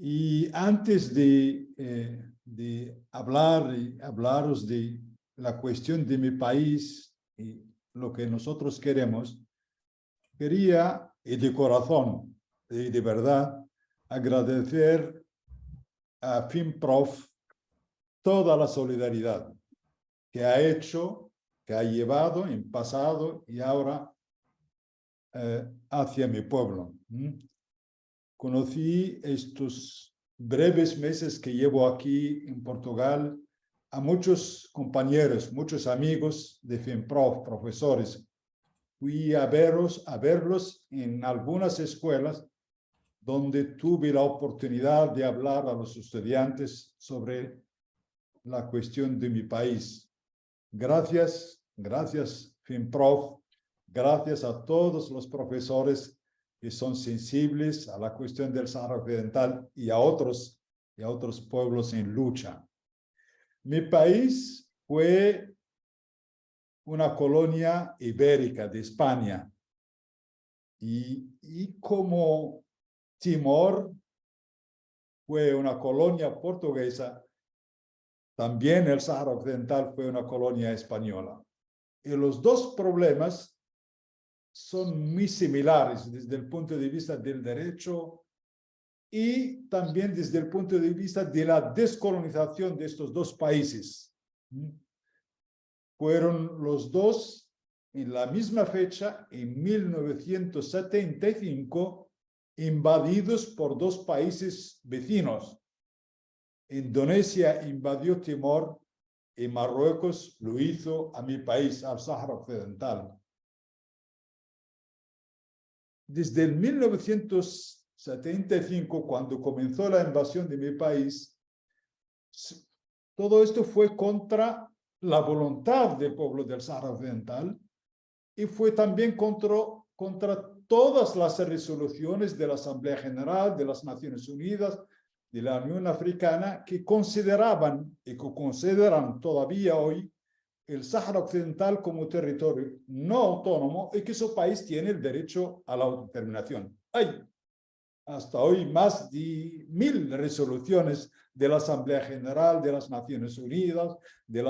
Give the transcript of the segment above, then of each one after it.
Y antes de hablaros de la cuestión de mi país y lo que nosotros queremos, quería, y de corazón, y de verdad, agradecer a FinProf toda la solidaridad que ha hecho, que ha llevado en pasado y ahora hacia mi pueblo. Conocí estos breves meses que llevo aquí en Portugal a muchos compañeros, muchos amigos de FinProf, profesores. Fui a verlos en algunas escuelas donde tuve la oportunidad de hablar a los estudiantes sobre la cuestión de mi país. Gracias, FinProf, gracias a todos los profesores que son sensibles a la cuestión del Sahara Occidental y a otros pueblos en lucha. Mi país fue una colonia ibérica de España y como Timor fue una colonia portuguesa, también el Sahara Occidental fue una colonia española. Y los dos problemas son muy similares desde el punto de vista del derecho y también desde el punto de vista de la descolonización de estos dos países. Fueron los dos en la misma fecha, en 1975, invadidos por dos países vecinos. Indonesia invadió Timor y Marruecos lo hizo a mi país, al Sahara Occidental. Desde el 1975, cuando comenzó la invasión de mi país, todo esto fue contra la voluntad del pueblo del Sahara Occidental y fue también contra todas las resoluciones de la Asamblea General de las Naciones Unidas, de la Unión Africana, que consideraban y que consideran todavía hoy el Sahara Occidental como territorio no autónomo y que su país tiene el derecho a la autodeterminación. Hay hasta hoy más de 1000 resoluciones de la Asamblea General de las Naciones Unidas, de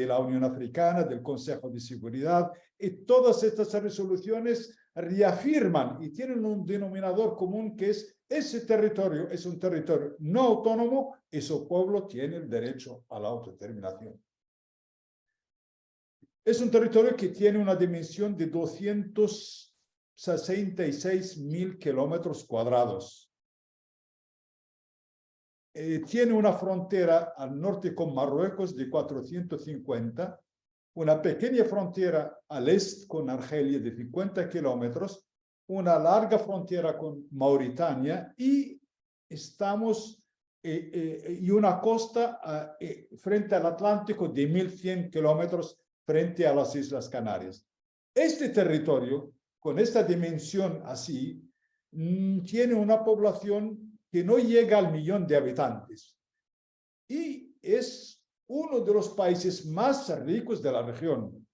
la Unión Africana, del Consejo de Seguridad, y todas estas resoluciones reafirman y tienen un denominador común que es ese territorio es un territorio no autónomo y su pueblo tiene el derecho a la autodeterminación. Es un territorio que tiene una dimensión de 266.000 kilómetros cuadrados. Tiene una frontera al norte con Marruecos de 450, una pequeña frontera al este con Argelia de 50 kilómetros, una larga frontera con Mauritania y y una costa frente al Atlántico de 1.100 kilómetros frente a las Islas Canarias. Este territorio, con esta dimensión así, tiene una población que no llega al 1.000.000 de habitantes y es uno de los países más ricos de la región.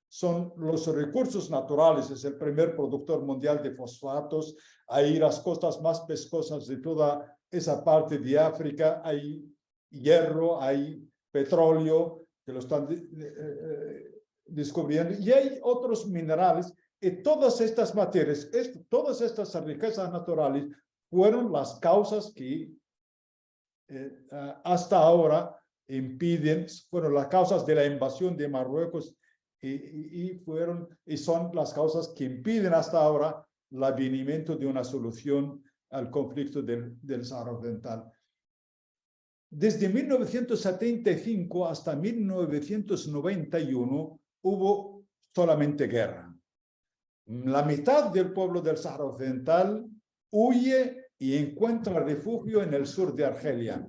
Son los recursos naturales, es el primer productor mundial de fosfatos, hay las costas más pescosas de toda esa parte de África, hay hierro, hay petróleo, que lo están descubriendo, y hay otros minerales, y todas estas materias, todas estas riquezas naturales fueron las causas que hasta ahora fueron las causas de la invasión de Marruecos y son las causas que impiden hasta ahora el advenimiento de una solución al conflicto del Sahara Occidental. Desde 1975 hasta 1991 hubo solamente guerra. La mitad del pueblo del Sahara Occidental huye y encuentra refugio en el sur de Argelia.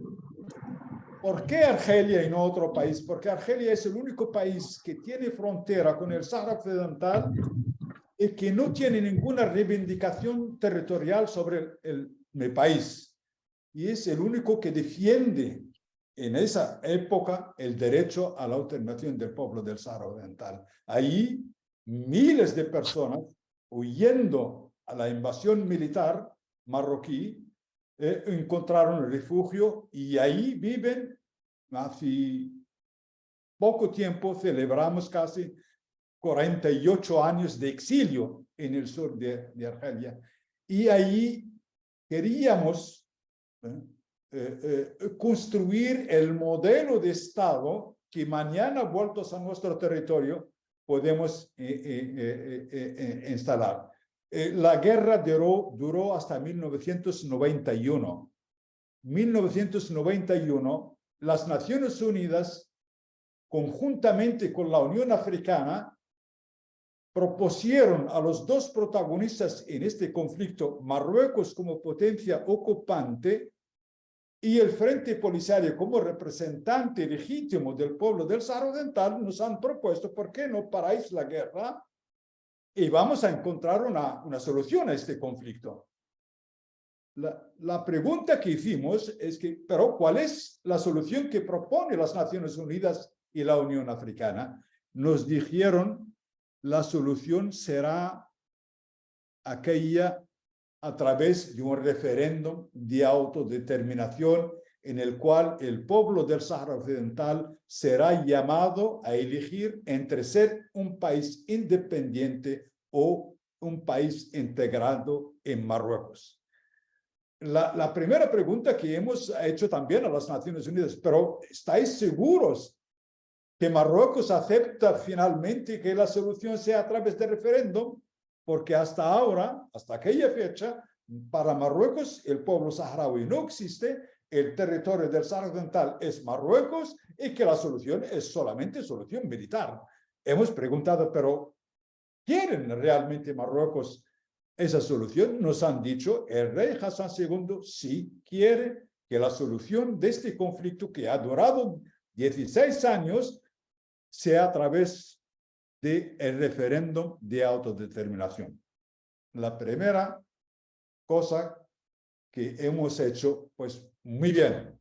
¿Por qué Argelia y no otro país? Porque Argelia es el único país que tiene frontera con el Sahara Occidental y que no tiene ninguna reivindicación territorial sobre mi país. Y es el único que defiende en esa época el derecho a la autodeterminación del pueblo del Sahara Occidental. Ahí miles de personas huyendo a la invasión militar marroquí encontraron refugio y ahí viven. Hace poco tiempo celebramos casi 48 años de exilio en el sur de Argelia. Y ahí queríamos construir el modelo de Estado que mañana, vueltos a nuestro territorio, podemos instalar. La guerra duró hasta 1991. 1991, las Naciones Unidas, conjuntamente con la Unión Africana, propusieron a los dos protagonistas en este conflicto, Marruecos como potencia ocupante y el Frente Polisario como representante legítimo del pueblo del Sahara Occidental, nos han propuesto, ¿por qué no paráis la guerra? Y vamos a encontrar una solución a este conflicto. La pregunta que hicimos es que, pero ¿cuál es la solución que propone las Naciones Unidas y la Unión Africana? Nos dijeron, la solución será aquella a través de un referéndum de autodeterminación en el cual el pueblo del Sahara Occidental será llamado a elegir entre ser un país independiente o un país integrado en Marruecos. La primera pregunta que hemos hecho también a las Naciones Unidas, pero ¿estáis seguros que Marruecos acepta finalmente que la solución sea a través de referéndum? Porque hasta ahora, hasta aquella fecha, para Marruecos el pueblo saharaui no existe, el territorio del Sahara Occidental es Marruecos y que la solución es solamente solución militar. Hemos preguntado, pero ¿quieren realmente Marruecos esa solución? Nos han dicho, el rey Hassan II sí quiere que la solución de este conflicto que ha durado 16 años sea a través del referéndum de autodeterminación. La primera cosa que hemos hecho, pues muy bien.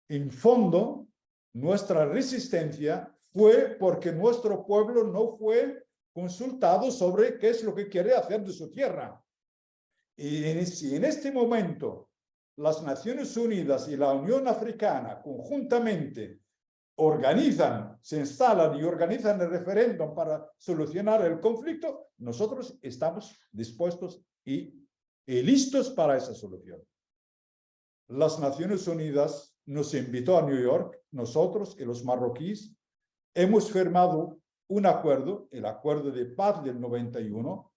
En fondo, nuestra resistencia fue porque nuestro pueblo no fue consultado sobre qué es lo que quiere hacer de su tierra. Y si en este momento las Naciones Unidas y la Unión Africana conjuntamente se instalan y organizan el referéndum para solucionar el conflicto, nosotros estamos dispuestos y listos para esa solución. Las Naciones Unidas nos invitó a New York, nosotros y los marroquíes hemos firmado un acuerdo, el Acuerdo de Paz del 91,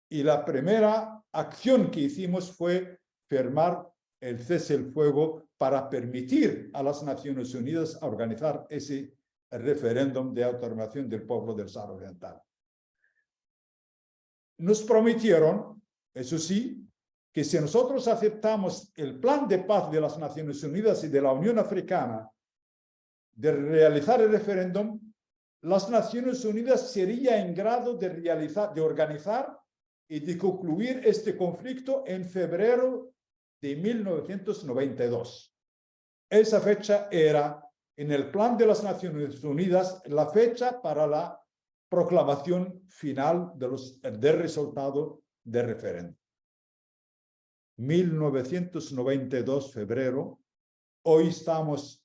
y la primera acción que hicimos fue firmar el cese el fuego para permitir a las Naciones Unidas organizar ese referéndum de autodeterminación del pueblo del Sahara Occidental. Nos prometieron, eso sí, que si nosotros aceptamos el plan de paz de las Naciones Unidas y de la Unión Africana de realizar el referéndum, las Naciones Unidas sería en grado de organizar y de concluir este conflicto en febrero de 1992. Esa fecha era, en el plan de las Naciones Unidas, la fecha para la proclamación final del resultado del referéndum. 1992, febrero, hoy estamos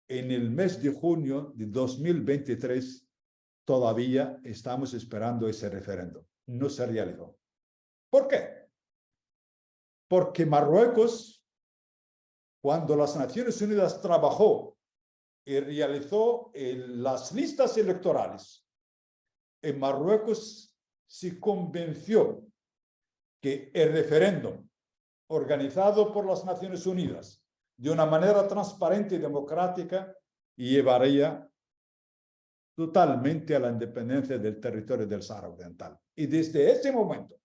en el mes de junio de 2023, todavía estamos esperando ese referéndum. No se realizó. ¿Por qué? Porque Marruecos, cuando las Naciones Unidas trabajó y realizó las listas electorales, en Marruecos se convenció que el referéndum organizado por las Naciones Unidas de una manera transparente y democrática llevaría totalmente a la independencia del territorio del Sahara Occidental. Y desde ese momento,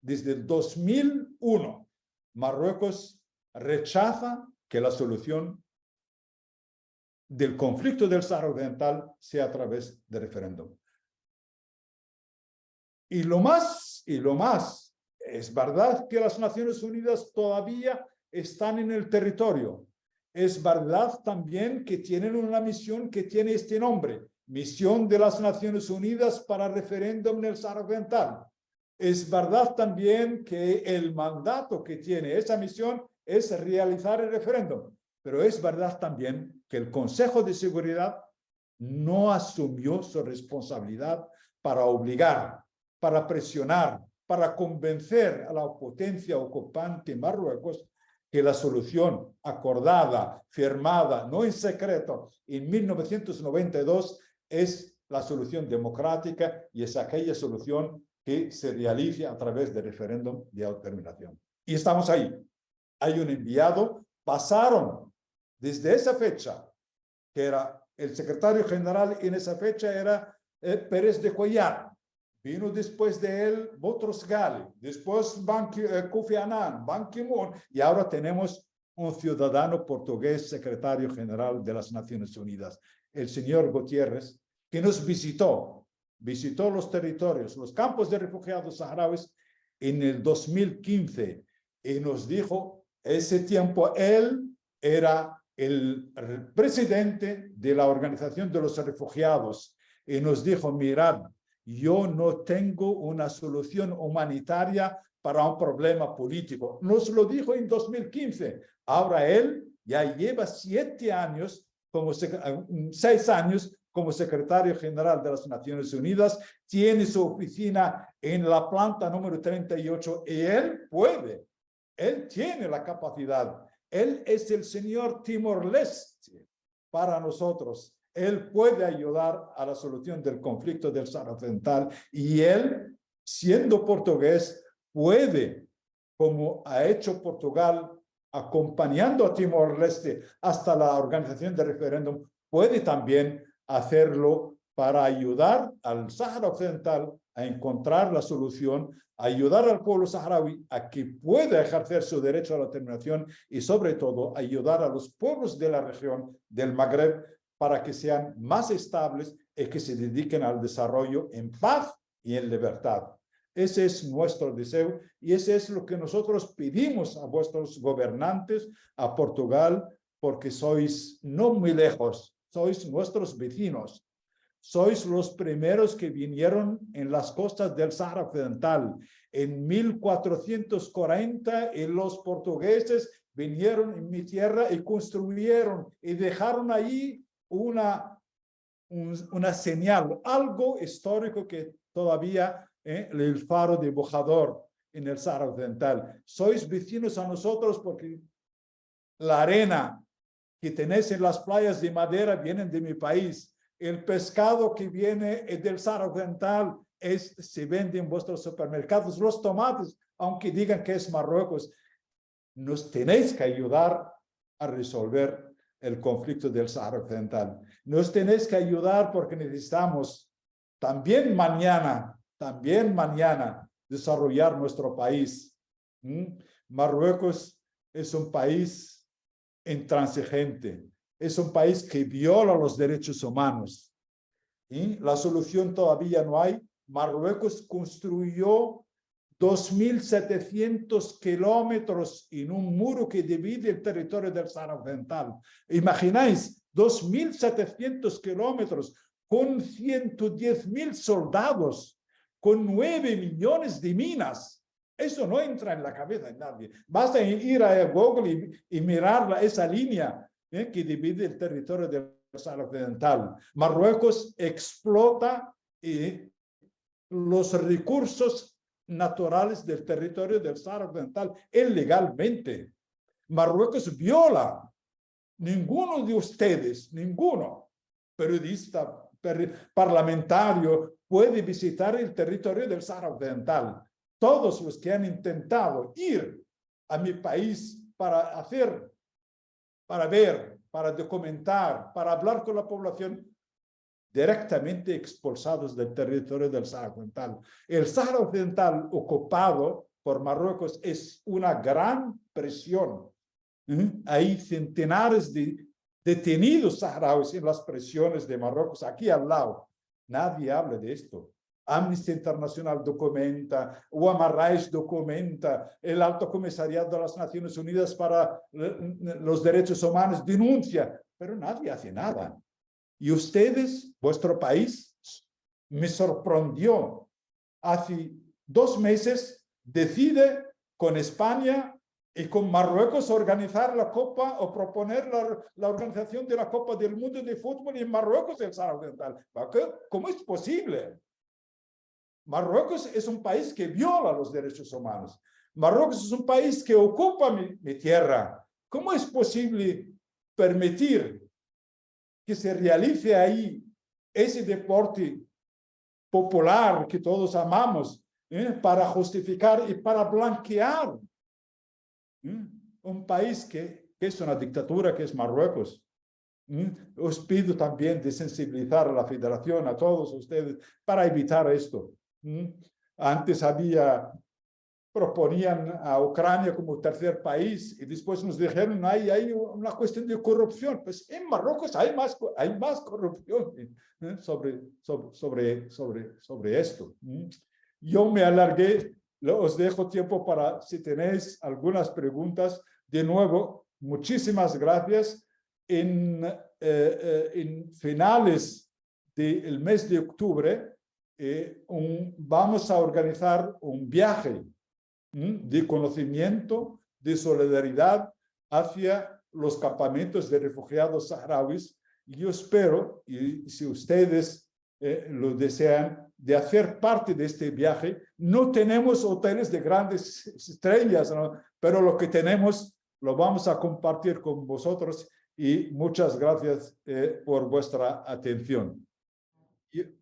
desde el 2001, Marruecos rechaza que la solución del conflicto del Sahara Occidental sea a través de referéndum. Y lo más, es verdad que las Naciones Unidas todavía están en el territorio. Es verdad también que tienen una misión que tiene este nombre, Misión de las Naciones Unidas para Referéndum en el Sahara Occidental. Es verdad también que el mandato que tiene esa misión es realizar el referéndum. Pero es verdad también que el Consejo de Seguridad no asumió su responsabilidad para obligar, para presionar, para convencer a la potencia ocupante Marruecos que la solución acordada, firmada, no en secreto, en 1992 es la solución democrática y es aquella solución que se realice a través del referéndum de autodeterminación. Y estamos ahí. Hay un enviado, pasaron desde esa fecha, que era el secretario general en esa fecha era Pérez de Cuellar, vino después de él Boutros Ghali, después Kofi Annan, Ban Ki-moon, y ahora tenemos un ciudadano portugués, secretario general de las Naciones Unidas, el señor Gutiérrez, que nos visitó los territorios, los campos de refugiados saharauis en el 2015 y nos dijo, ese tiempo él era el presidente de la Organización de los Refugiados y nos dijo, mirad, yo no tengo una solución humanitaria para un problema político. Nos lo dijo en 2015. Ahora él ya lleva 7 años, 6 años como secretario general de las Naciones Unidas, tiene su oficina en la planta número 38 y él puede, él tiene la capacidad. Él es el señor Timor-Leste para nosotros. Él puede ayudar a la solución del conflicto del Sáhara Occidental y él, siendo portugués, puede, como ha hecho Portugal, acompañando a Timor-Leste hasta la organización del referéndum, puede también hacerlo para ayudar al Sáhara Occidental a encontrar la solución, ayudar al pueblo saharaui a que pueda ejercer su derecho a la determinación y sobre todo ayudar a los pueblos de la región del Magreb para que sean más estables y que se dediquen al desarrollo en paz y en libertad. Ese es nuestro deseo y ese es lo que nosotros pedimos a vuestros gobernantes, a Portugal, porque sois no muy lejos, sois nuestros vecinos. Sois los primeros que vinieron en las costas del Sáhara Occidental. En 1440 los portugueses vinieron en mi tierra y construyeron y dejaron ahí una señal, algo histórico que todavía el faro de Bojador en el Sáhara Occidental. Sois vecinos a nosotros porque la arena que tenéis en las playas de madera vienen de mi país. El pescado que viene del Sáhara Occidental se vende en vuestros supermercados. Los tomates, aunque digan que es Marruecos, nos tenéis que ayudar a resolver el conflicto del Sáhara Occidental. Nos tenéis que ayudar porque necesitamos también mañana, desarrollar nuestro país. Marruecos es un país intransigente. Es un país que viola los derechos humanos. ¿Y? La solución todavía no hay. Marruecos construyó 2.700 kilómetros en un muro que divide el territorio del Sáhara Occidental. Imagináis, 2.700 kilómetros con 110.000 soldados, con 9 millones de minas. Eso no entra en la cabeza de nadie. Basta ir a Google y mirar esa línea que divide el territorio del Sáhara Occidental. Marruecos explota los recursos naturales del territorio del Sáhara Occidental ilegalmente. Marruecos viola. Ninguno de ustedes, ninguno periodista, parlamentario puede visitar el territorio del Sáhara Occidental. Todos los que han intentado ir a mi país para ver, para documentar, para hablar con la población, directamente expulsados del territorio del Sáhara Occidental. El Sáhara Occidental ocupado por Marruecos es una gran presión. Hay centenares de detenidos saharauis en las prisiones de Marruecos, aquí al lado. Nadie habla de esto. Amnesty Internacional documenta, Human Rights documenta, el Alto Comisariado de las Naciones Unidas para los Derechos Humanos denuncia, pero nadie hace nada. Y ustedes, vuestro país, me sorprendió. Hace 2 meses decide con España y con Marruecos organizar la Copa o proponer la organización de la Copa del Mundo de Fútbol en Marruecos, el Sáhara Occidental. ¿Cómo es posible? Marruecos es un país que viola los derechos humanos. Marruecos es un país que ocupa mi tierra. ¿Cómo es posible permitir que se realice ahí ese deporte popular que todos amamos, para justificar y para blanquear un país que es una dictadura, que es Marruecos? Os pido también de sensibilizar a la federación, a todos ustedes, para evitar esto. Antes proponían a Ucrania como tercer país y después nos dijeron hay una cuestión de corrupción. Pues en Marruecos hay más corrupción sobre esto. Yo me alargué, os dejo tiempo para si tenéis algunas preguntas. De nuevo, muchísimas gracias. En finales del mes de octubre vamos a organizar un viaje de conocimiento, de solidaridad hacia los campamentos de refugiados saharauis. Y yo espero, y si ustedes lo desean, de hacer parte de este viaje. No tenemos hoteles de grandes estrellas, ¿no? Pero lo que tenemos lo vamos a compartir con vosotros, y muchas gracias por vuestra atención.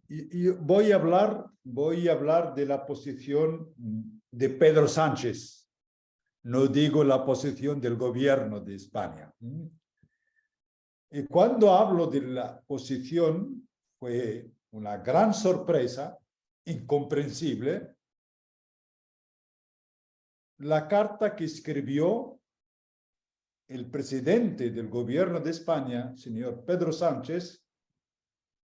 Y voy a hablar de la posición de Pedro Sánchez. No digo la posición del gobierno de España. Y cuando hablo de la posición, fue una gran sorpresa, incomprensible, la carta que escribió el presidente del gobierno de España, señor Pedro Sánchez,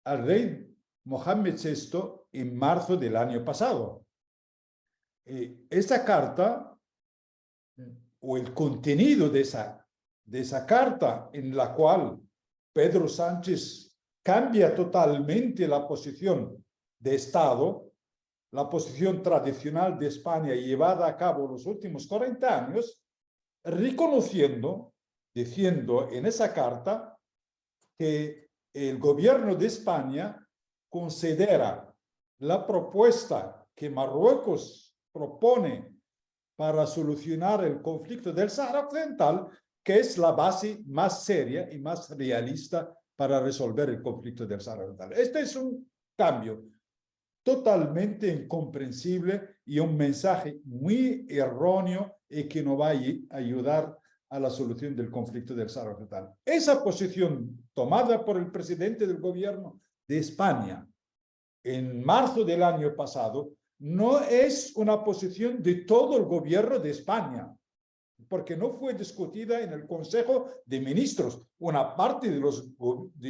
al rey Mohammed VI en marzo del año pasado. Esa carta, o el contenido de esa carta, en la cual Pedro Sánchez cambia totalmente la posición de Estado, la posición tradicional de España llevada a cabo los últimos 40 años, diciendo en esa carta que el gobierno de España considera la propuesta que Marruecos propone para solucionar el conflicto del Sáhara Occidental, que es la base más seria y más realista para resolver el conflicto del Sáhara Occidental. Este es un cambio totalmente incomprensible y un mensaje muy erróneo y que no va a ayudar a la solución del conflicto del Sáhara Occidental. Esa posición tomada por el presidente del gobierno de España en marzo del año pasado no es una posición de todo el gobierno de España, porque no fue discutida en el Consejo de Ministros. Una parte de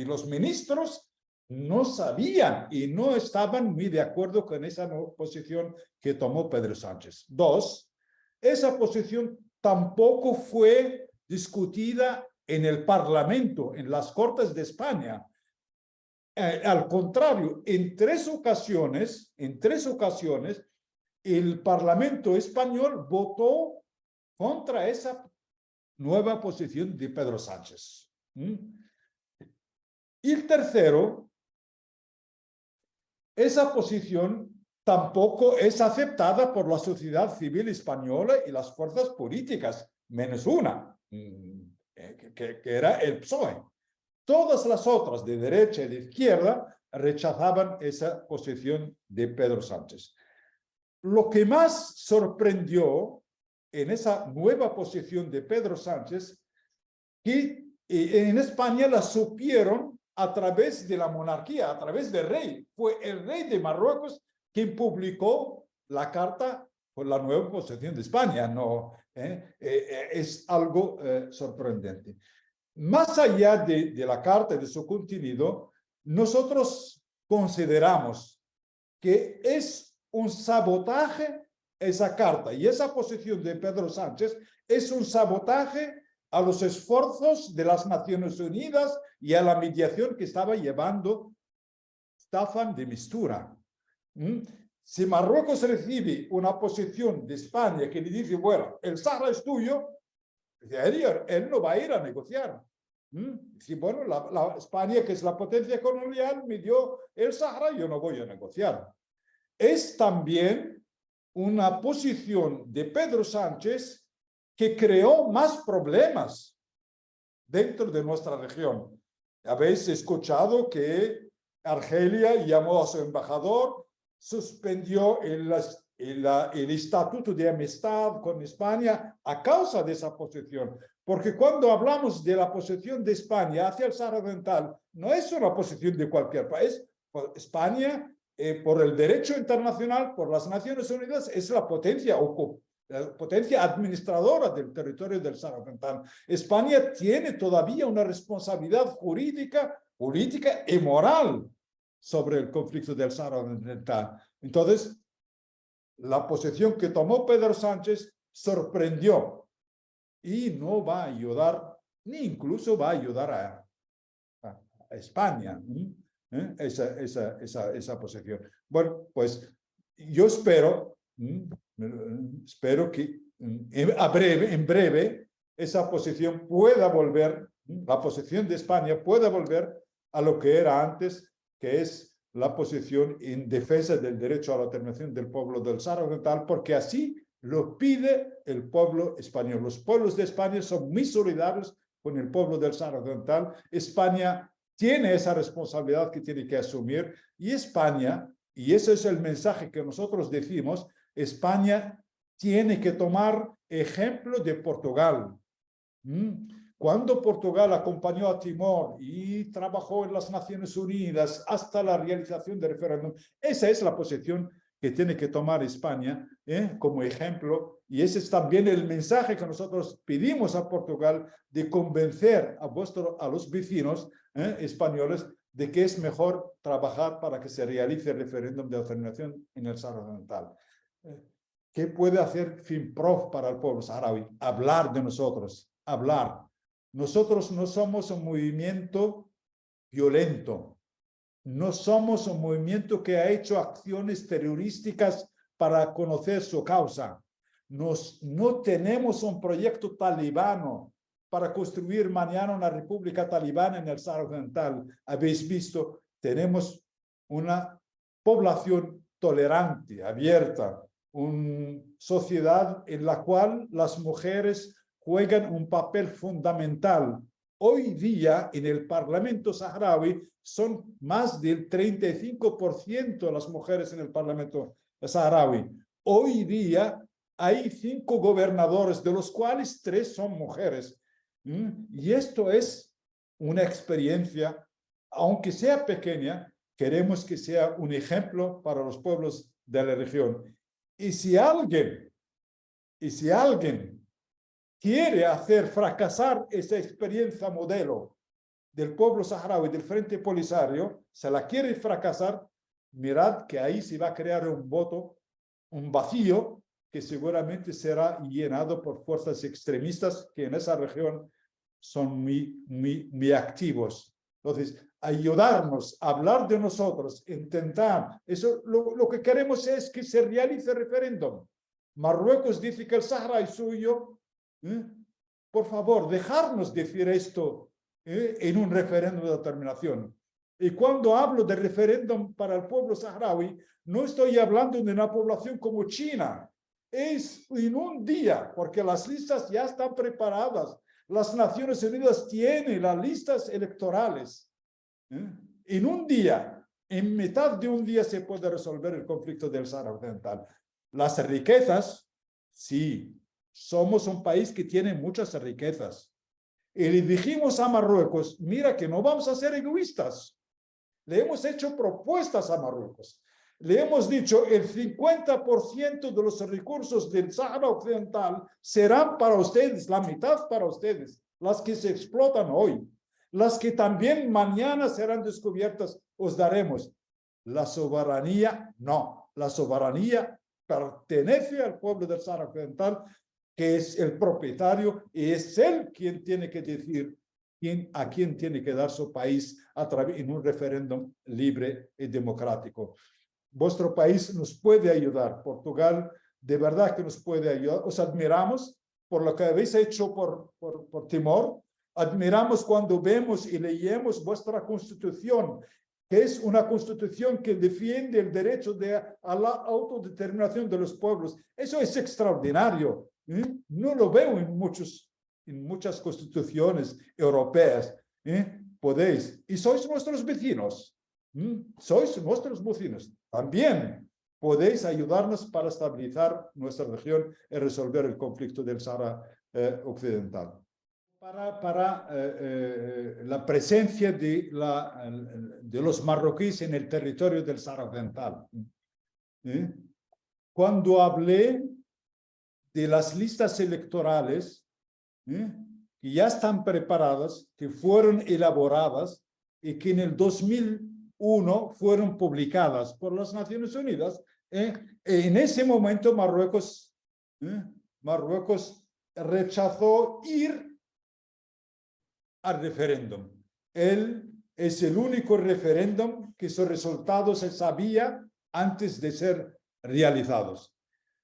los ministros no sabían y no estaban muy de acuerdo con esa posición que tomó Pedro Sánchez. Dos, esa posición tampoco fue discutida en el Parlamento, en las Cortes de España. Al contrario, en tres ocasiones, el Parlamento español votó contra esa nueva posición de Pedro Sánchez. Y el tercero, esa posición tampoco es aceptada por la sociedad civil española y las fuerzas políticas, menos una, que era el PSOE. Todas las otras, de derecha y de izquierda, rechazaban esa posición de Pedro Sánchez. Lo que más sorprendió en esa nueva posición de Pedro Sánchez, que en España la supieron a través de la monarquía, a través del rey. Fue el rey de Marruecos quien publicó la carta por la nueva posición de España. No, es algo sorprendente. Más allá de la carta y de su contenido, nosotros consideramos que es un sabotaje esa carta y esa posición de Pedro Sánchez es un sabotaje a los esfuerzos de las Naciones Unidas y a la mediación que estaba llevando Staffan de Mistura. Si Marruecos recibe una posición de España que le dice, bueno, el Sahara es tuyo, él no va a ir a negociar. Si, bueno, España, que es la potencia colonial, me dio el Sahara, yo no voy a negociar. Es también una posición de Pedro Sánchez que creó más problemas dentro de nuestra región. Habéis escuchado que Argelia llamó a su embajador, suspendió el estatuto de amistad con España a causa de esa posición. Porque cuando hablamos de la posición de España hacia el Sahara Occidental, no es una posición de cualquier país. España, por el derecho internacional, por las Naciones Unidas, es la potencia administradora del territorio del Sahara Occidental. España tiene todavía una responsabilidad jurídica, política y moral sobre el conflicto del Sahara Occidental. Entonces, la posición que tomó Pedro Sánchez sorprendió y no va a ayudar, ni incluso va a ayudar a España, esa posición. Bueno, pues yo espero que en breve esa posición pueda volver, la posición de España pueda volver a lo que era antes, que es la posición en defensa del derecho a la determinación del pueblo del Sahara Occidental, porque así lo pide el pueblo español. Los pueblos de España son muy solidarios con el pueblo del Sahara Occidental. España tiene esa responsabilidad que tiene que asumir, y España, y ese es el mensaje que nosotros decimos, España tiene que tomar ejemplo de Portugal. Cuando Portugal acompañó a Timor y trabajó en las Naciones Unidas hasta la realización del referéndum, esa es la posición que tiene que tomar España como ejemplo, y ese es también el mensaje que nosotros pedimos a Portugal, de convencer a los vecinos españoles de que es mejor trabajar para que se realice el referéndum de determinación en el Sahara Occidental. ¿Qué puede hacer FINPROF para el pueblo saharaui? Hablar de nosotros, hablar. Nosotros no somos un movimiento violento, no somos un movimiento que ha hecho acciones terrorísticas para conocer su causa. No tenemos un proyecto talibano para construir mañana una república talibana en el Sahara Occidental. Habéis visto, tenemos una población tolerante, abierta, una sociedad en la cual las mujeres juegan un papel fundamental. Hoy día en el Parlamento saharaui son más del 35% las mujeres en el Parlamento saharaui. Hoy día hay 5 gobernadores, de los cuales 3 son mujeres. Y esto es una experiencia, aunque sea pequeña, queremos que sea un ejemplo para los pueblos de la región. Y si alguien quiere hacer fracasar esa experiencia modelo del pueblo saharaui, del Frente Polisario, se la quiere fracasar, mirad que ahí se va a crear un vacío que seguramente será llenado por fuerzas extremistas que en esa región son muy activos. Entonces, ayudarnos, hablar de nosotros, intentar, eso lo que queremos es que se realice el referéndum. Marruecos dice que el Sahara es suyo. Por favor, dejarnos decir esto en un referéndum de determinación. Y cuando hablo de referéndum para el pueblo saharaui, no estoy hablando de una población como China. Es en un día, porque las listas ya están preparadas. Las Naciones Unidas tienen las listas electorales. En un día, en mitad de un día se puede resolver el conflicto del Sahara Occidental. Las riquezas, sí, somos un país que tiene muchas riquezas. Y le dijimos a Marruecos, mira que no vamos a ser egoístas. Le hemos hecho propuestas a Marruecos. Le hemos dicho, el 50% de los recursos del Sahara Occidental serán para ustedes, la mitad para ustedes, las que se explotan hoy. Las que también mañana serán descubiertas, os daremos. La soberanía, no. La soberanía pertenece al pueblo del Sahara Occidental, que es el propietario, y es él quien tiene que decir a quién tiene que dar su país en un referéndum libre y democrático. vuestro país nos puede ayudar. Portugal de verdad que nos puede ayudar. Os admiramos por lo que habéis hecho por Timor. Admiramos cuando vemos y leemos vuestra constitución, que es una constitución que defiende el derecho a la autodeterminación de los pueblos. Eso es extraordinario. No lo veo en muchas constituciones europeas. Podéis, y sois nuestros vecinos. Sois nuestros vecinos. También podéis ayudarnos para estabilizar nuestra región y resolver el conflicto del Sahara Occidental. Para la presencia de los marroquíes en el territorio del Sahara Occidental. Cuando hablé de las listas electorales que ya están preparadas, que fueron elaboradas y que en el 2001 fueron publicadas por las Naciones Unidas, en ese momento Marruecos rechazó ir al referéndum. Es el único referéndum que su resultado se sabía antes de ser realizados.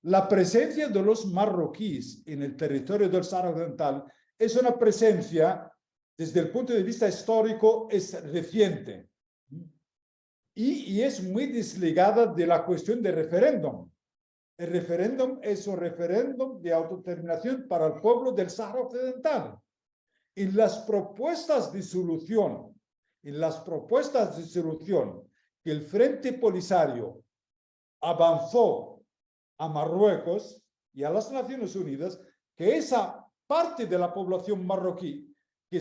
La presencia de los marroquíes en el territorio del Sahara Occidental es una presencia, desde el punto de vista histórico, es reciente y es muy desligada de la cuestión del referéndum. El referéndum es un referéndum de autodeterminación para el pueblo del Sahara Occidental. En las propuestas de solución, que el Frente Polisario avanzó a Marruecos y a las Naciones Unidas, que esa parte de la población marroquí que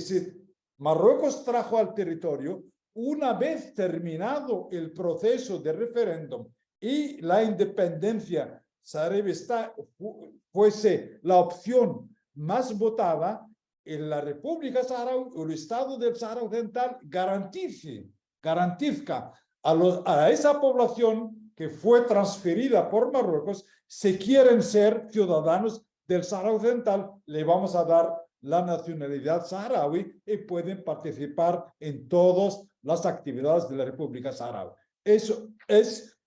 Marruecos trajo al territorio, una vez terminado el proceso de referéndum y la independencia saharaui fuese la opción más votada, en la República Saharaui o el Estado del Sahara Occidental garantiza a esa población que fue transferida por Marruecos, si quieren ser ciudadanos del Sahara Occidental, le vamos a dar la nacionalidad saharaui y pueden participar en todas las actividades de la República Saharaui. Eso es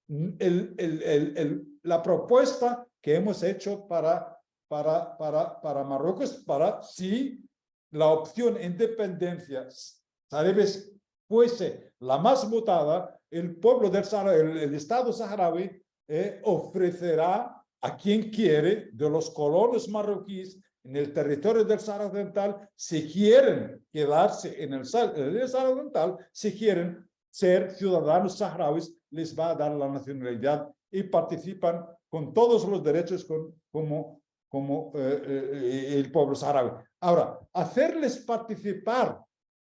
la propuesta que hemos hecho para Marruecos, para si la opción independencia fuese la más votada, el pueblo del Sahara, el Estado saharaui, ofrecerá a quien quiere de los colonos marroquíes en el territorio del Sahara Occidental, si quieren quedarse en el Sahara Occidental, si quieren ser ciudadanos saharauis, les va a dar la nacionalidad y participan con todos los derechos como el pueblo saharaui. Ahora, hacerles participar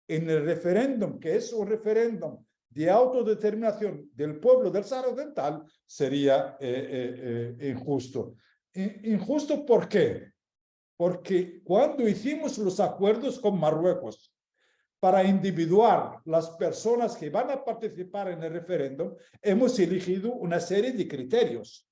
en el referéndum, que es un referéndum de autodeterminación del pueblo del Sahara Occidental, sería injusto. ¿Injusto por qué? Porque cuando hicimos los acuerdos con Marruecos para individuar las personas que van a participar en el referéndum, hemos elegido una serie de criterios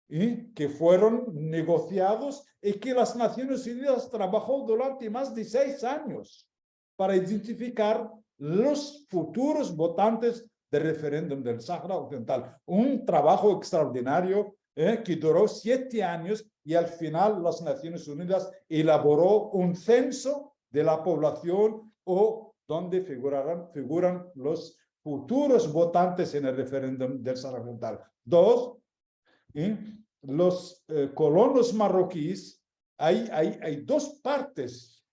que fueron negociados y que las Naciones Unidas trabajó durante más de 6 años para identificar los futuros votantes del referéndum del Sahara Occidental. Un trabajo extraordinario que duró 7 años y al final las Naciones Unidas elaboró un censo de la población donde figuran los futuros votantes en el referéndum del Sahara Occidental. 2, los colonos marroquíes, hay 2 partes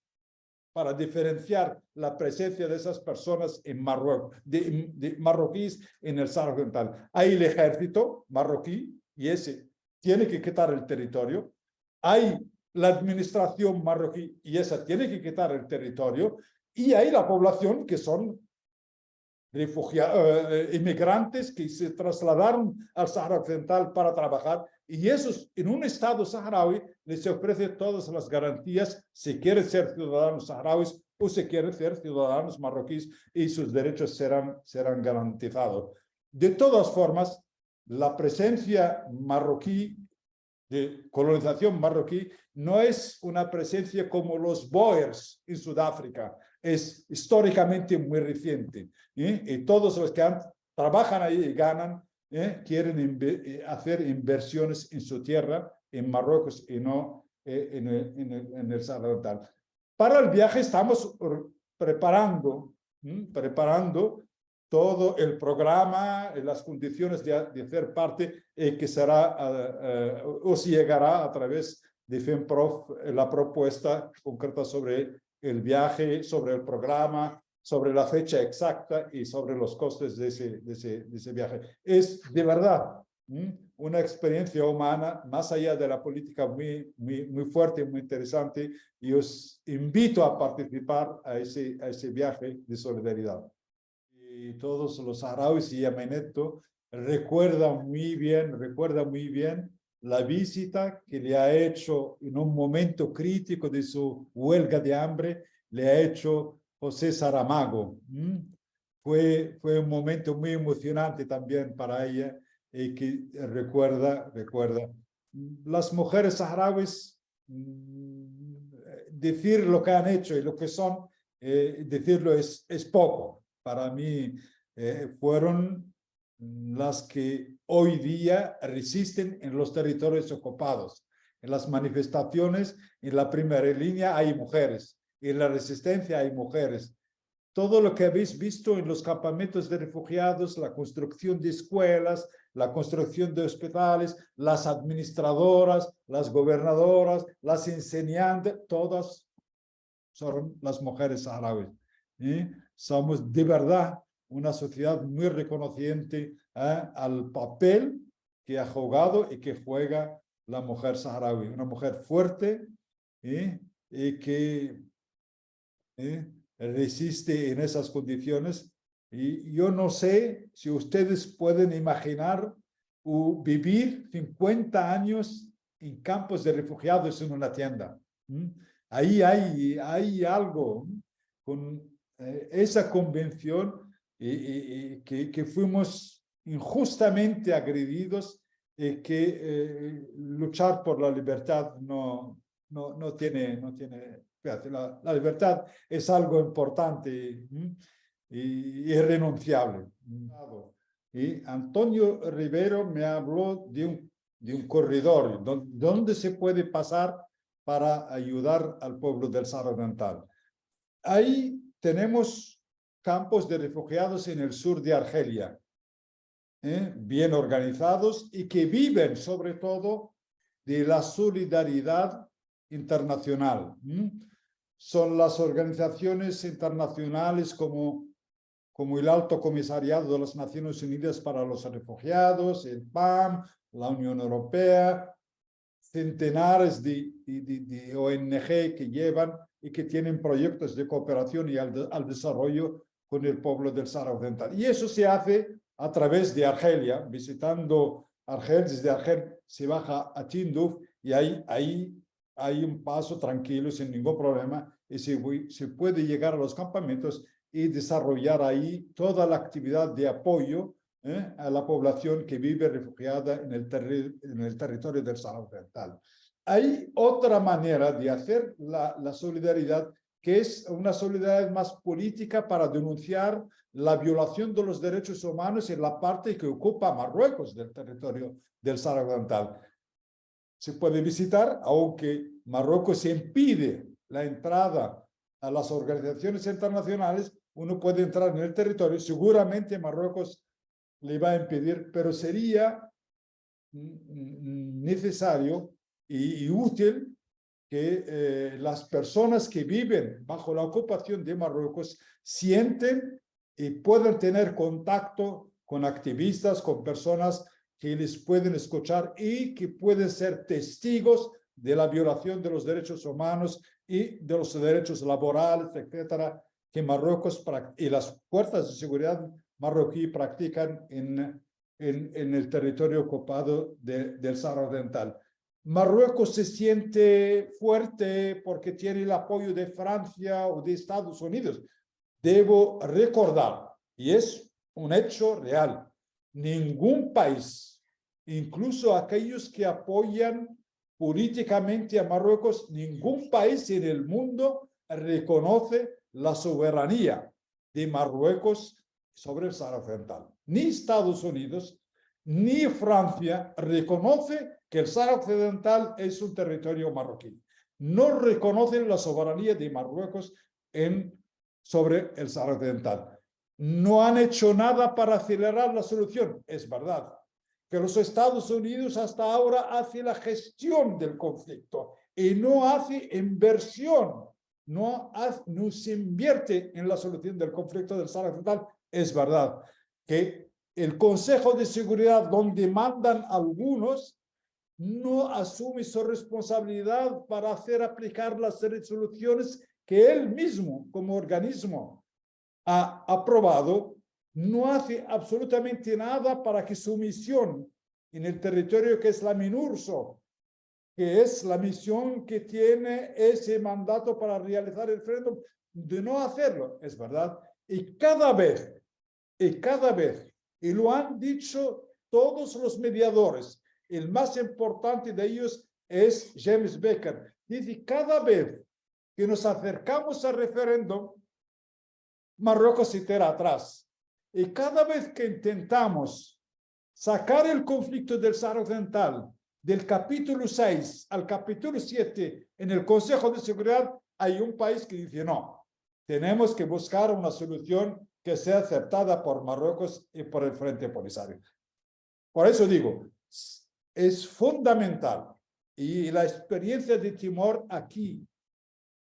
para diferenciar la presencia de esas personas en Marruecos, de marroquíes en el Sahara Occidental. Hay el ejército marroquí, y ese tiene que quitar el territorio. Hay la administración marroquí, y esa tiene que quitar el territorio. Y hay la población que son inmigrantes que se trasladaron al Sahara Occidental para trabajar, y esos en un Estado saharaui les ofrece todas las garantías si quieren ser ciudadanos saharauis o si quieren ser ciudadanos marroquíes, y sus derechos serán garantizados. De todas formas, la presencia marroquí, de colonización marroquí, no es una presencia como los Boers en Sudáfrica, es históricamente muy reciente, y todos los que trabajan ahí y ganan quieren hacer inversiones en su tierra, en Marruecos, y no en el Sahara Occidental. Para el viaje estamos preparando todo el programa, las condiciones de hacer parte, que será, os llegará a través de FEMPROF la propuesta concreta sobre el viaje, sobre el programa, sobre la fecha exacta y sobre los costes de ese viaje. Es de verdad una experiencia humana, más allá de la política, muy fuerte y muy interesante, y os invito a participar a ese viaje de solidaridad. Y todos los saharauis y Yameneto recuerdan muy bien la visita que le ha hecho en un momento crítico de su huelga de hambre, le ha hecho José Saramago. Fue un momento muy emocionante también para ella, y que recuerda. Las mujeres saharauis, decir lo que han hecho y lo que son, decirlo es poco. Para mí fueron las que hoy día resisten en los territorios ocupados. En las manifestaciones, en la primera línea hay mujeres, en la resistencia hay mujeres. Todo lo que habéis visto en los campamentos de refugiados, la construcción de escuelas, la construcción de hospitales, las administradoras, las gobernadoras, las enseñantes, todas son las mujeres saharauis. Somos de verdad una sociedad muy reconociente al papel que ha jugado y que juega la mujer saharaui. Una mujer fuerte y que resiste en esas condiciones. Y yo no sé si ustedes pueden imaginar vivir 50 años en campos de refugiados en una tienda. Ahí hay algo con esa convención que fuimos injustamente agredidos, y que luchar por la libertad no tiene la libertad es algo importante y irrenunciable. Y Antonio Rivero me habló de un corredor donde se puede pasar para ayudar al pueblo del Sahara Occidental. Ahí tenemos campos de refugiados en el sur de Argelia, bien organizados, y que viven sobre todo de la solidaridad internacional. Son las organizaciones internacionales como el Alto Comisariado de las Naciones Unidas para los Refugiados, el PAM, la Unión Europea, centenares de ONG que llevan y que tienen proyectos de cooperación y al desarrollo con el pueblo del Sahara Occidental. Y eso se hace a través de Argelia, visitando Argel. Desde Argel se baja a Tinduf y ahí hay un paso tranquilo, sin ningún problema, y se puede llegar a los campamentos y desarrollar ahí toda la actividad de apoyo a la población que vive refugiada en el territorio del Sahara Occidental. Hay otra manera de hacer la solidaridad, que es una solidaridad más política, para denunciar la violación de los derechos humanos en la parte que ocupa Marruecos del territorio del Sahara Occidental. Se puede visitar, aunque Marruecos impide la entrada a las organizaciones internacionales, uno puede entrar en el territorio. Seguramente Marruecos le va a impedir, pero sería necesario y útil que las personas que viven bajo la ocupación de Marruecos sienten y puedan tener contacto con activistas, con personas que les pueden escuchar y que pueden ser testigos de la violación de los derechos humanos y de los derechos laborales, etcétera, que Marruecos y las fuerzas de seguridad marroquí practican en el territorio ocupado del Sahara Occidental. Marruecos se siente fuerte porque tiene el apoyo de Francia o de Estados Unidos. Debo recordar, y es un hecho real, ningún país, incluso aquellos que apoyan políticamente a Marruecos, ningún país en el mundo reconoce la soberanía de Marruecos sobre el Sahara Occidental. Ni Estados Unidos, ni Francia reconoce que el Sáhara Occidental es un territorio marroquí. No reconocen la soberanía de Marruecos sobre el Sáhara Occidental. No han hecho nada para acelerar la solución. Es verdad que los Estados Unidos hasta ahora hacen la gestión del conflicto y no hace inversión, no se invierte en la solución del conflicto del Sáhara Occidental. Es verdad que el Consejo de Seguridad, donde mandan algunos, no asume su responsabilidad para hacer aplicar las resoluciones que él mismo, como organismo, ha aprobado. No hace absolutamente nada para que su misión en el territorio, que es la MINURSO, que es la misión que tiene ese mandato para realizar el referéndum, de no hacerlo. Es verdad. Y cada vez, y lo han dicho todos los mediadores, el más importante de ellos es James Baker, dice: cada vez que nos acercamos al referéndum, Marruecos se tira atrás. Y cada vez que intentamos sacar el conflicto del Sáhara Occidental del capítulo 6 al capítulo 7 en el Consejo de Seguridad, hay un país que dice: no, tenemos que buscar una solución que sea aceptada por Marruecos y por el Frente Polisario. Por eso digo, es fundamental. Y la experiencia de Timor aquí,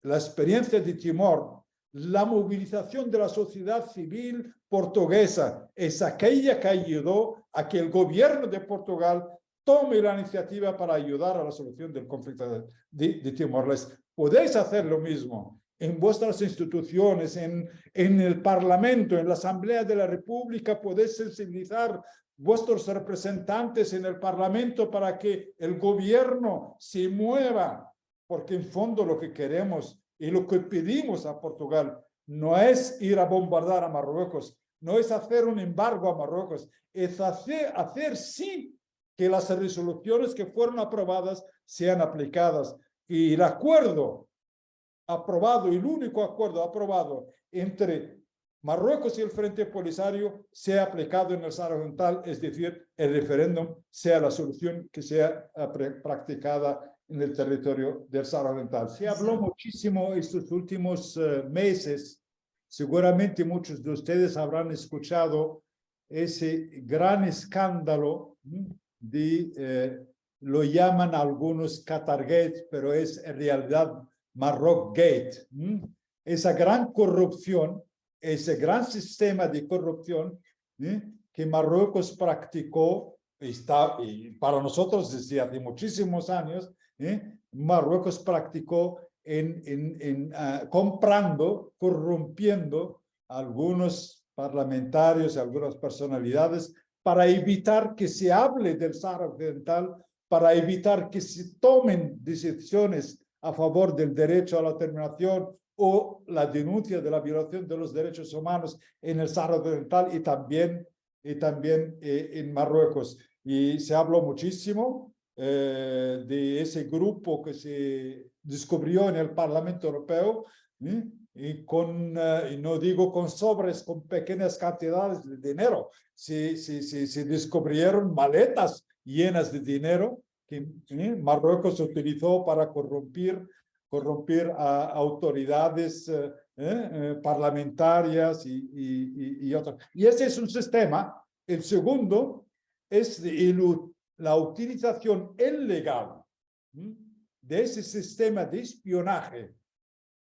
la experiencia de Timor, la movilización de la sociedad civil portuguesa, es aquella que ayudó a que el gobierno de Portugal tome la iniciativa para ayudar a la solución del conflicto de Timor-Leste. Podéis hacer lo mismo en vuestras instituciones, en el Parlamento, en la Asamblea de la República. Podéis sensibilizar vuestros representantes en el Parlamento para que el gobierno se mueva, porque en fondo lo que queremos y lo que pedimos a Portugal no es ir a bombardear a Marruecos, no es hacer un embargo a Marruecos, es hacer sí que las resoluciones que fueron aprobadas sean aplicadas. Y el acuerdo aprobado, el único acuerdo aprobado entre Marruecos y el Frente Polisario, sea aplicado en el Sáhara Occidental, es decir, el referéndum sea la solución que sea practicada en el territorio del Sáhara Occidental. Se habló muchísimo estos últimos meses, seguramente muchos de ustedes habrán escuchado ese gran escándalo de, lo llaman algunos Qatargate, pero es en realidad Maroc-Gate. Esa gran corrupción, ese gran sistema de corrupción que Marruecos practicó, y para nosotros desde hace muchísimos años, Marruecos practicó comprando, corrompiendo a algunos parlamentarios y algunas personalidades para evitar que se hable del Sáhara Occidental, para evitar que se tomen decisiones a favor del derecho a la autodeterminación o la denuncia de la violación de los derechos humanos en el Sáhara Occidental y también en Marruecos. Y se habló muchísimo de ese grupo que se descubrió en el Parlamento Europeo, y no digo con sobres, con pequeñas cantidades de dinero. Se descubrieron maletas llenas de dinero que Marruecos utilizó para corrompir a autoridades parlamentarias y otras. Y ese es un sistema. El segundo es la utilización ilegal de ese sistema de espionaje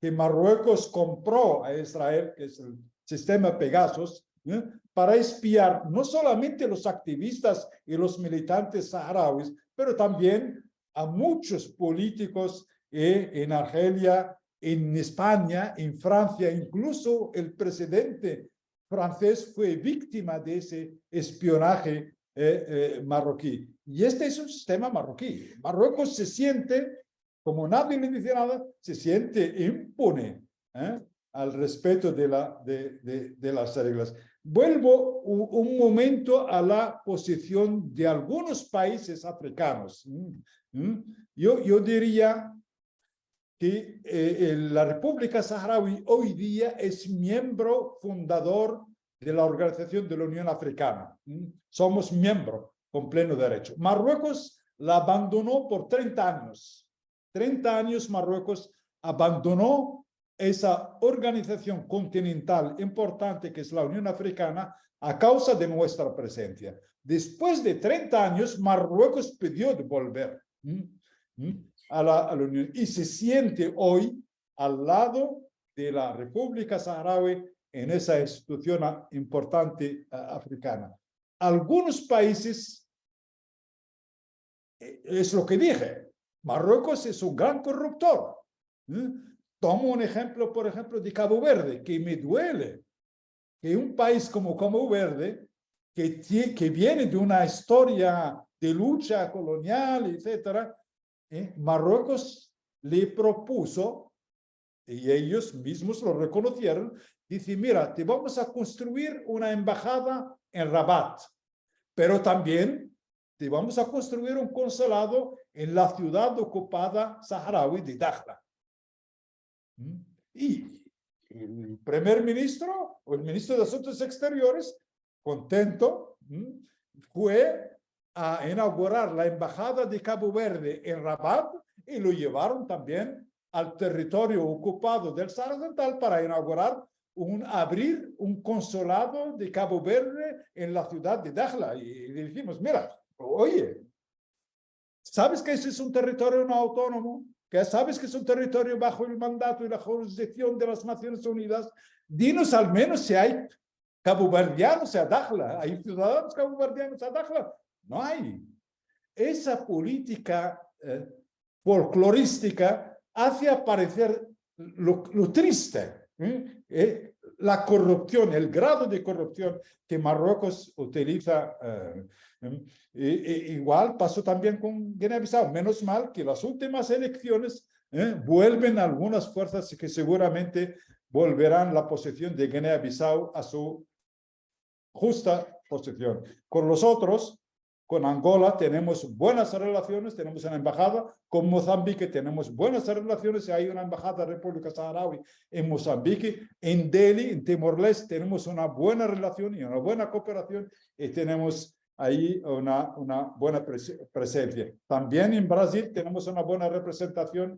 que Marruecos compró a Israel, que es el sistema Pegasus, para espiar no solamente a los activistas y los militantes saharauis, pero también a muchos políticos en Argelia, en España, en Francia. Incluso el presidente francés fue víctima de ese espionaje marroquí. Y este es un sistema marroquí. Marruecos se siente, como nadie le dice nada, se siente impune al respeto de las reglas. Vuelvo un momento a la posición de algunos países africanos. Yo diría que la República Saharaui hoy día es miembro fundador de la Organización de la Unión Africana. Somos miembro. con pleno derecho. Marruecos la abandonó por 30 años. 30 años Marruecos abandonó esa organización continental importante que es la Unión Africana a causa de nuestra presencia. Después de 30 años, Marruecos pidió de volver a la Unión y se siente hoy al lado de la República Saharaui en esa institución importante africana. Algunos países, es lo que dije, Marruecos es un gran corruptor. Tomo un ejemplo, por ejemplo, de Cabo Verde, que me duele que un país como Cabo Verde, que viene de una historia de lucha colonial, etc., Marruecos le propuso, y ellos mismos lo reconocieron, dice, mira, te vamos a construir una embajada en Rabat, pero también te vamos a construir un consulado en la ciudad ocupada saharaui de Dakhla. Y el primer ministro o el ministro de Asuntos Exteriores, contento, fue a inaugurar la embajada de Cabo Verde en Rabat y lo llevaron también al territorio ocupado del Sahara Occidental para inaugurar abrir un consulado de Cabo Verde en la ciudad de Dakhla. Y le dijimos, mira, oye, ¿sabes que ese es un territorio no autónomo? ¿Que sabes que es un territorio bajo el mandato y la jurisdicción de las Naciones Unidas? Dinos al menos si hay caboverdianos a Dakhla, hay ciudadanos caboverdianos a Dakhla. No hay. Esa política folclorística hace aparecer lo triste, la corrupción, el grado de corrupción que Marruecos utiliza. Igual pasó también con Guinea-Bissau. Menos mal que las últimas elecciones vuelven algunas fuerzas que seguramente volverán la posición de Guinea-Bissau a su justa posición. Con los otros, con Angola tenemos buenas relaciones, tenemos una embajada, con Mozambique tenemos buenas relaciones, hay una embajada de República Saharaui en Mozambique, en Delhi, en Timor-Leste tenemos una buena relación y una buena cooperación y tenemos ahí una buena presencia. También en Brasil tenemos una buena representación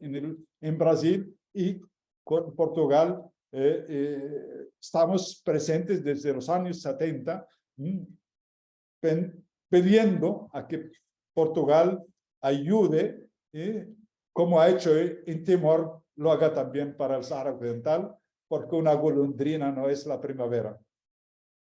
en Brasil y con Portugal estamos presentes desde los años 70, pidiendo a que Portugal ayude, como ha hecho en Timor, lo haga también para el Sahara Occidental, porque una golondrina no es la primavera.